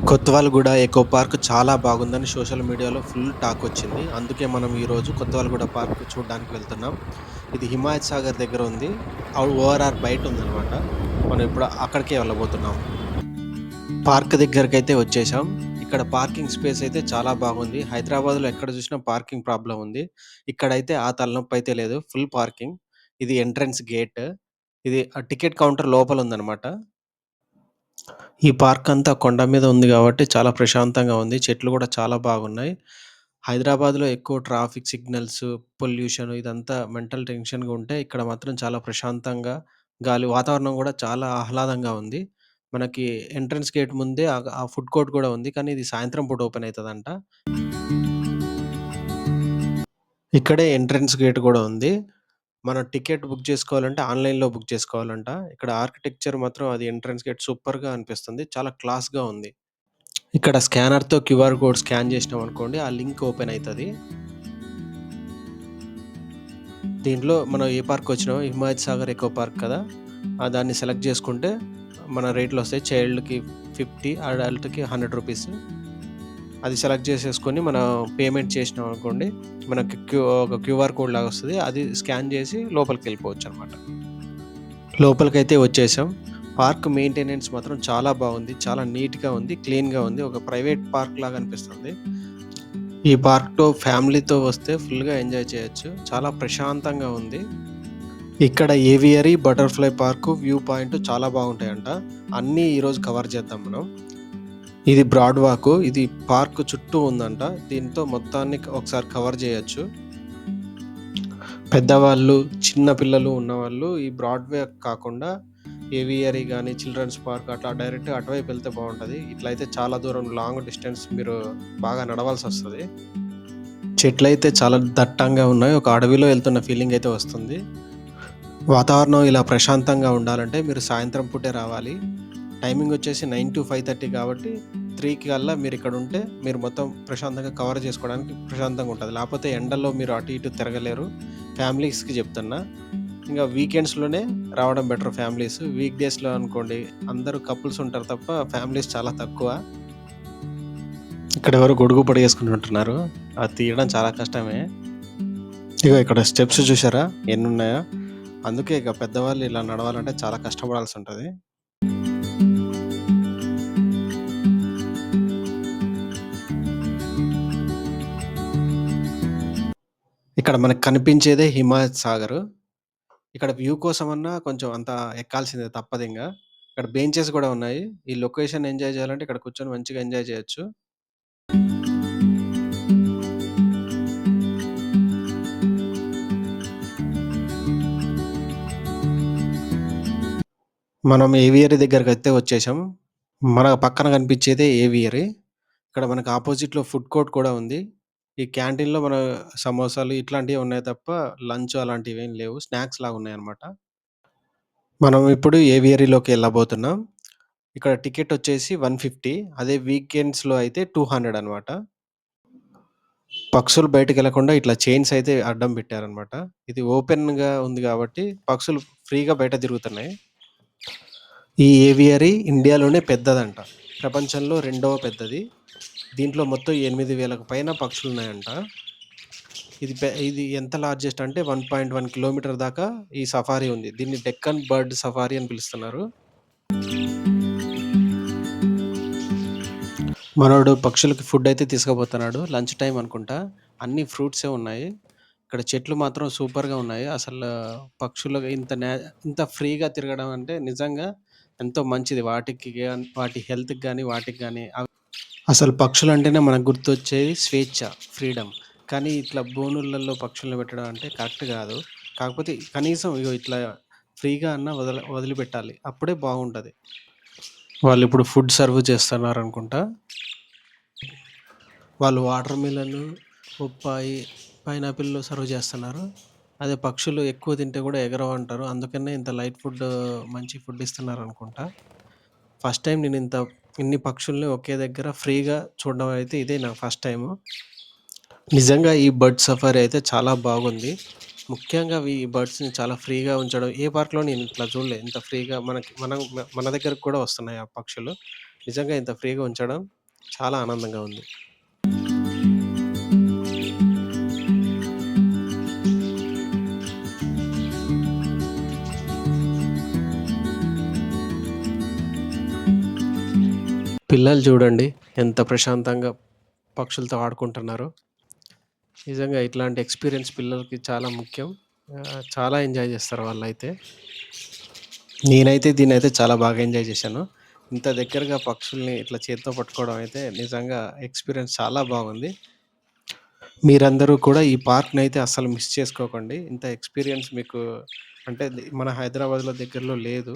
కొత్తవాల్‌గూడ echo park చాలా బాగుందని social మీడియాలో ఫుల్ టాక్ వచ్చింది. అందుకే మనం ఈరోజు కొత్తవాల్‌గూడ పార్క్ చూడడానికి వెళ్తున్నాం. ఇది హిమాయత్ సాగర్ దగ్గర ఉంది. ఓఆర్ఆర్ బయట ఉందనమాట. మనం ఇప్పుడు అక్కడికే వెళ్ళబోతున్నాం. పార్క్ దగ్గరకైతే వచ్చేసాం. ఇక్కడ పార్కింగ్ స్పేస్ అయితే చాలా బాగుంది. హైదరాబాద్‌లో ఎక్కడ చూసినా పార్కింగ్ ప్రాబ్లమ్ ఉంది. ఇక్కడైతే ఆ తలనొప్పి అయితే లేదు. Full parking. ఇది ఎంట్రన్స్ గేట్. ఇది టికెట్ కౌంటర్ లోపల ఉందనమాట. ఈ పార్క్ అంతా కొండ మీద ఉంది గాబట్టి చాలా ప్రశాంతంగా ఉంది. చెట్లు గూడా చాలా బాగున్నాయి. హైదరాబాద్‌లో ఎక్కువ ట్రాఫిక్ సిగ్నల్స్, పొల్యూషన్ ఇదంతా మెంటల్ టెన్షన్‌గా ఉంటే ఇక్కడ మాత్రం చాలా ప్రశాంతంగా వాతావరణం గూడా చాలా ఆహ్లాదంగా ఉంది. మనకి ఎంట్రన్స్ గేట్ ముందే ఆ ఫుడ్ కోర్ట్ గూడా ఉంది. కానీ ఇది సాయంత్రం పూట ఓపెన్ అయితదంట. ఇక్కడే ఎంట్రన్స్ గేట్ గూడా ఉంది. మనం టికెట్ బుక్ చేసుకోవాలంటే ఆన్‌లైన్‌లో బుక్ చేసుకోవాలంట. ఇక్కడ ఆర్కిటెక్చర్ మాత్రం అది ఎంట్రన్స్ గేట్ సూపర్‌గా అనిపిస్తుంది. చాలా క్లాస్‌గా ఉంది. ఇక్కడ స్కానర్‌తో క్యూఆర్ కోడ్ స్కాన్ చేసినామనుకోండి, ఆ లింక్ ఓపెన్ అయితది. దీంట్లో మనం ఏ పార్క్‌కొచ్చినామో హిమాయత్ సాగర్ ఎకో పార్క్ కదా! దాన్ని సెలెక్ట్ చేసుకుంటే మన రేట్‌లొస్తాయి. చైల్డ్‌కి 50, అడల్ట్‌కి రూ. 100. అది సెలెక్ట్ చేసేసుకొని మనం పేమెంట్ చేసినామనుకోండి, మనకి ఒక క్యూఆర్ కోడ్ లాగా వస్తది. అది స్కాన్ చేసి లోపలికెళ్ళిపోవచ్చనమాట. లోపలికైతే వచ్చేసాం. పార్క్ మెయింటెనెన్స్ మాత్రం చాలా బాగుంది. చాలా నీట్‌గా ఉంది. క్లీన్‌గా ఉంది. ఒక ప్రైవేట్ పార్క్ లాగా అనిపిస్తుంది. ఈ పార్క్‌లో ఫ్యామిలీతో వస్తే ఫుల్‌గా ఎంజాయ్ చేయొచ్చు. చాలా ప్రశాంతంగా ఉంది. ఇక్కడ aviary, butterfly park, view point చాలా బాగుంటాయంట. అన్నీ ఈరోజు కవర్ చేద్దాం మనం. ఇది బ్రాడ్ వాకు. ఇది పార్క్ చుట్టూ ఉందంట. దీంతో మొత్తాన్ని ఒకసారి కవర్ చేయొచ్చు. పెద్దవాళ్ళు, చిన్న పిల్లలు ఉన్నవాళ్ళు ఈ బ్రాడ్‌వే కాకుండా ఏవియరీ గాని, చిల్డ్రన్స్ పార్క్ అట్లా డైరెక్ట్‌గా అటువైపు వెళ్తే బావుంటది. ఇట్లయితే చాలా దూరం లాంగ్ డిస్టెన్స్ మీరు బాగా నడవాల్సొస్తది. చెట్లయితే చాలా దట్టంగా ఉన్నాయి. ఒక అడవిలో ఎళ్తున్న ఫీలింగ్ అయితే వస్తుంది. వాతావరణం ఇలా ప్రశాంతంగా ఉండాలంటే మీరు సాయంత్రం పూటే రావాలి. టైమింగ్ వచ్చేసి 9-5:30 కాబట్టి 3 కల్లా మీరిక్కడుంటే మీరు మొత్తం ప్రశాంతంగా కవర్ చేసుకోవడానికి ప్రశాంతంగా ఉంటది. లేపోతే ఎండల్లో మీరు అటు ఇటు తిరగలేరు. ఫ్యామిలీస్‌కి చెప్తున్నా. ఇంగా వీకెండ్స్‌లోనే రావడం బెటర్ ఫ్యామిలీస్. వీక్ డేస్‌లో అనుకోండి అందరూ కపుల్స్ ఉంటారు తప్ప ఫ్యామిలీస్ చాలా తక్కువ. ఇక్కడెవరో గొడుగు పడేసుకున్నట్టున్నారు. అది తీయడం చాలా కష్టమే. ఇగో ఇక్కడ స్టెప్స్ చూసారా ఎన్నున్నాయో? అందుకే ఇక పెద్దవాళ్ళు ఇలా నడవాలంటే చాలా కష్టపడాల్సుంటది. ఇక్కడ మనకు కనిపించేదే హిమాయత్ సాగరు. ఇక్కడ వ్యూ కోసమన్నా కొంచెం అంత ఎక్కాల్సిందే తప్పదింగ. ఇక్కడ బెంచెస్ గూడా ఉన్నాయి. ఈ లొకేషన్ ఎంజాయ్ చేయాలంటే ఇక్కడ కూర్చొని మంచిగా ఎంజాయ్ చేయొచ్చు. మనం ఏవియరీ దగ్గరకైతే వచ్చేసాం. మన పక్కన కనిపించేదే ఏవియరీ. ఇక్కడ మనకు అపోజిట్‌లో ఫుడ్ కోర్ట్ కూడా ఉంది. ఈ క్యాంటీన్‌లో మన సమోసాలు ఇట్లాంటియే ఉన్నాయి తప్ప లంచ్ అలాంటివేం లేవు. స్నాక్స్ లాగున్నాయన్నమాట. మనం ఇప్పుడు ఏవియరీలోకి ఎళ్ళబోతున్నాం. ఇక్కడ టికెటొచ్చేసి 150. అదే వీకెండ్స్‌లో అయితే 200 అనమాట. పక్షులు బయటికెళ్ళకుండా ఇట్లా చైన్స్ అయితే అడ్డం పెట్టారనమాట. ఇది ఓపెన్‌గా ఉంది గాబట్టి పక్షులు ఫ్రీగా బయట తిరుగుతున్నాయి. ఈ ఏవియరీ ఇండియాలోనే పెద్దదంట. ప్రపంచంలో రెండవ పెద్దది. దీంట్లో మొత్తం 8,000కు పైన పక్షులున్నాయంట. ఇది ఎంత లార్జెస్ట్ అంటే 1.1 కిలోమీటర్ దాకా ఈ సఫారీ ఉంది. దీన్ని డెక్కన్ బర్డ్ సఫారీ అని పిలుస్తున్నారు. మనోడు పక్షులకి ఫుడ్ అయితే తీసుకుపోతున్నాడు. లంచ్ టైమ్ అనుకుంటా. అన్ని ఫ్రూట్సే ఉన్నాయి. ఇక్కడ చెట్లు మాత్రం సూపర్‌గా ఉన్నాయి. పక్షులు ఇంత ఫ్రీగా తిరగడం అంటే నిజంగా ఎంతో మంచిది. వాటి హెల్త్‌కి గాని, వాటికి గాని అసలు పక్షులంటేనే మనకు గుర్తొచ్చేది స్వేచ్ఛ, ఫ్రీడమ్. కానీ ఇట్లా బోనులలో పక్షుల్ని పెట్టడం అంటే కరెక్ట్ గాదు. కాకపోతే కనీసం ఇగో ఇట్లా ఫ్రీగా అన్నా వదిలిపెట్టాలి. అప్పుడే బాగుంటది. వాళ్ళిప్పుడు ఫుడ్ సర్వ్ చేస్తున్నారనుకుంటా. వాళ్ళు వాటర్ మిలన్, బొప్పాయి, పైనాపిల్ సర్వ్ చేస్తున్నారు. అదే పక్షులు ఎక్కువ తింటే గూడా ఎగరవంటారు. అందుకనే ఇంత లైట్ ఫుడ్ మంచి ఫుడ్ ఇస్తున్నారనుకుంటా. ఫస్ట్ టైమ్ ఇన్ని పక్షుల్ని ఒకే దగ్గర ఫ్రీగా చూడడం అయితే ఇదే నా ఫస్ట్ టైము. నిజంగా ఈ బర్డ్ సఫారీ అయితే చాలా బాగుంది. ముఖ్యంగా ఈ బర్డ్స్‌ని చాలా ఫ్రీగా ఉంచడం ఏ పార్క్‌లో నేను ఇట్లా చూడలే. ఇంత ఫ్రీగా మన దగ్గరకు కూడా వస్తున్నాయి ఆ పక్షులు. నిజంగా ఇంత ఫ్రీగా ఉంచడం చాలా ఆనందంగా ఉంది. పిల్లలు చూడండి ఎంత ప్రశాంతంగా పక్షులతో ఆడుకుంటున్నారో. నిజంగా ఇట్లాంటి ఎక్స్‌పీరియన్స్ పిల్లలకి చాలా ముఖ్యం. చాలా ఎంజాయ్ చేస్తారు వాళ్ళైతే. నేనైతే దీన్నైతే చాలా బాగా ఎంజాయ్ చేశాను. ఇంత దగ్గరగా పక్షుల్ని ఇట్లా చేత్తో పట్టుకోవడం అయితే నిజంగా ఎక్స్‌పీరియన్స్ చాలా బాగుంది. మీరందరూ కూడా ఈ పార్క్‌నైతే అస్సలు మిస్ చేసుకోకండి. ఇంత ఎక్స్‌పీరియన్స్ మీకు అంటే మన హైదరాబాద్‌లో దగ్గరలో లేదు.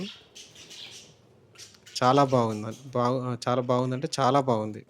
చాలా బాగుందండి. చాలా బాగుందంటే చాలా బాగుంది.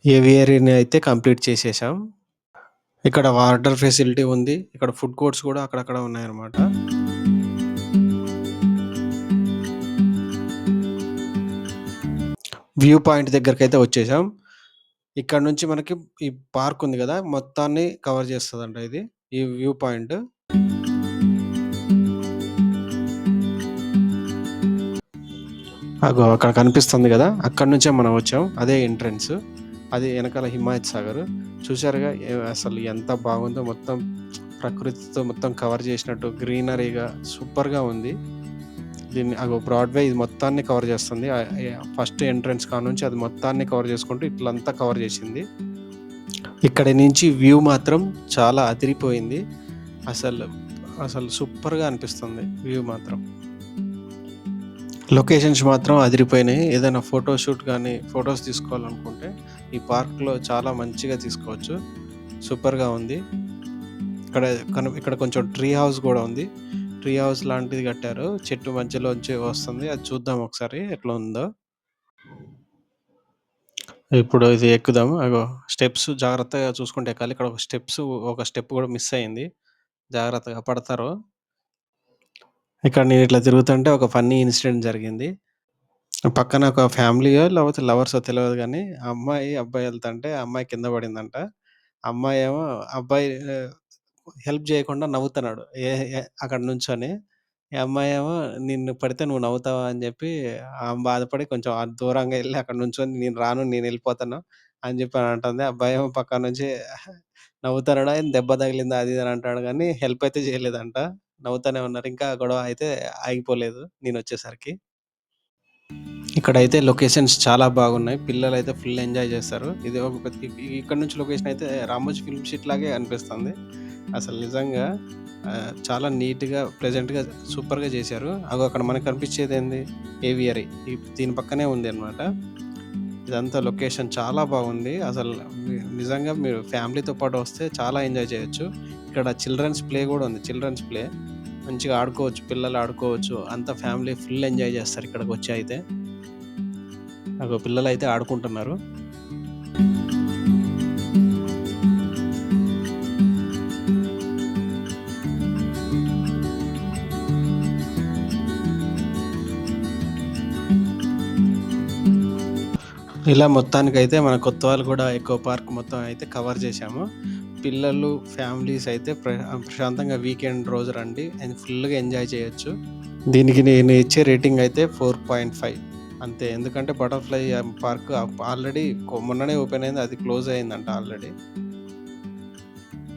ఏవియరీని అయితే కంప్లీట్ చేసేసాం. ఇక్కడ వాటర్ ఫెసిలిటీ ఉంది. ఇక్కడ ఫుడ్ కోర్ట్స్ కూడా అక్కడక్కడ ఉన్నాయన్నమాట. వ్యూ పాయింట్ దగ్గరకైతే వచ్చేసాం. ఇక్కడ నుంచి మనకి ఈ పార్క్ ఉంది గదా! మొత్తాన్ని కవర్ చేస్తదంట ఇది. ఈ వ్యూ పాయింట్. అగో అక్కడ కనిపిస్తుంది గదా! అక్కడి నుంచే మనం వచ్చాం. అదే ఎంట్రన్స్. అది ఎనకాల హిమాయత్ సాగర్. చూసారుగా అసలు ఎంత బాగుందో మొత్తం ప్రకృతితో మొత్తం కవర్ చేసినట్టు గ్రీనరీగా సూపర్‌గా ఉంది. దీన్ని అగో బ్రాడ్‌వే ఇది మొత్తాన్ని కవర్ చేస్తుంది. ఫస్ట్ ఎంట్రన్స్ కాడ్నుంచి అది మొత్తాన్ని కవర్ చేసుకుంటూ ఇట్లంతా కవర్ చేసింది. ఇక్కడి నుంచి వ్యూ మాత్రం చాలా అదిరిపోయింది. అసలు, అసలు సూపర్‌గా అనిపిస్తుంది వ్యూ మాత్రం. లొకేషన్స్ మాత్రం అదిరిపోయినాయి. ఏదైనా ఫోటో షూట్ గానీ, ఫోటోస్ తీసుకోవాలనుకుంటే ఈ పార్క్‌లో చాలా మంచిగా తీసుకోవచ్చు. సూపర్‌గా ఉంది. ఇక్కడ కొంచెం ట్రీ హౌస్ గూడా ఉంది. ట్రీ హౌస్ లాంటిది కట్టారు. చెట్టు మధ్యలోంచి వస్తుంది. అది చూద్దాం ఒకసారి ఎట్లా ఉందో. ఇప్పుడు ఇది ఎక్కుదాం. అగో స్టెప్స్ జాగ్రత్తగా చూసుకుంటూ ఎక్కాలి. ఇక్కడ ఒక స్టెప్ గూడా మిస్ అయింది. జాగ్రత్తగా పడతారు. ఇక్కడ నేను ఇట్లా తిరుగుతుంటే ఒక ఫన్నీ ఇన్సిడెంట్ జరిగింది. పక్కన ఒక ఫ్యామిలీయో లేకపోతే లవర్సో తెలవదు గానీ, అబ్బాయి ఎళ్తుంటే ఆ అమ్మాయి కింద పడిందంట. అమ్మాయేమో అబ్బాయి హెల్ప్ జేయకుండా నవ్వుతున్నాడు. ఏ ఏ అక్కడ నుంచొని. ఈ అమ్మాయేమో నిన్ను పడితే నువ్వు నవ్వుతావా అని జెప్పి ఆమె బాధపడి కొంచెం దూరంగా ఎళ్లి అక్కడ నుంచొని నేను రాను నేనెళ్ళిపోతాను అని జెప్పి అంటుంది. అబ్బాయేమో పక్క నుంచి నవ్వుతున్నాడా ఏంది దెబ్బ తగిలిందా అది ఇది అని అంటాడు గానీ హెల్ప్ అయితే జేయలేదంట. నవ్వుతానే ఉన్నారు. ఇంకా గొడవ అయితే ఆగిపోలేదు నేనొచ్చేసరికి. ఇక్కడైతే లొకేషన్స్ చాలా బాగున్నాయి. పిల్లలైతే ఫుల్ ఎంజాయ్ చేస్తారు. ఇది ఒక ఇక్కడ నుంచి లొకేషన్ అయితే రామోజీ ఫిల్మ్ సిటీ లాగే అనిపిస్తుంది. అసలు నిజంగా చాలా నీట్‌గా, ప్లెజెంట్‌గా సూపర్‌గా చేశారు. అగో అక్కడ మనకు కనిపించేదేంది ఏవియరీ. దీని పక్కనే ఉంది అన్నమాట. ఇదంతా లొకేషన్ చాలా బాగుంది. అసలు నిజంగా మీరు ఫ్యామిలీతో పాటు వస్తే చాలా ఎంజాయ్ చేయొచ్చు. ఇక్కడ చిల్డ్రన్స్ ప్లే గూడా ఉంది. చిల్డ్రన్స్ ప్లే మంచిగా ఆడుకోవచ్చు. పిల్లలు ఆడుకోవచ్చు. అంతా ఫ్యామిలీ ఫుల్ ఎంజాయ్ చేస్తారు ఇక్కడికొచ్చి అయితే. అగో పిల్లలైతే ఆడుకుంటున్నారు. ఇలా మొత్తానికైతే మన కొత్తవాల్గూడ ఎకో పార్క్ మొత్తం అయితే కవర్ చేశాము. పిల్లలు, ఫ్యామిలీస్ అయితే ప్రశాంతంగా వీకెండ్ రోజు రండి అండ్ ఫుల్‌గా ఎంజాయ్ చేయొచ్చు. దీనికి నేను ఇచ్చే రేటింగ్ అయితే 4.5 అంతే. ఎందుకంటే బటర్‌ఫ్లై పార్క్ ఆల్రెడీ మొన్ననే ఓపెన్ అయింది. అది క్లోజ్ అయిందంట ఆల్రెడీ.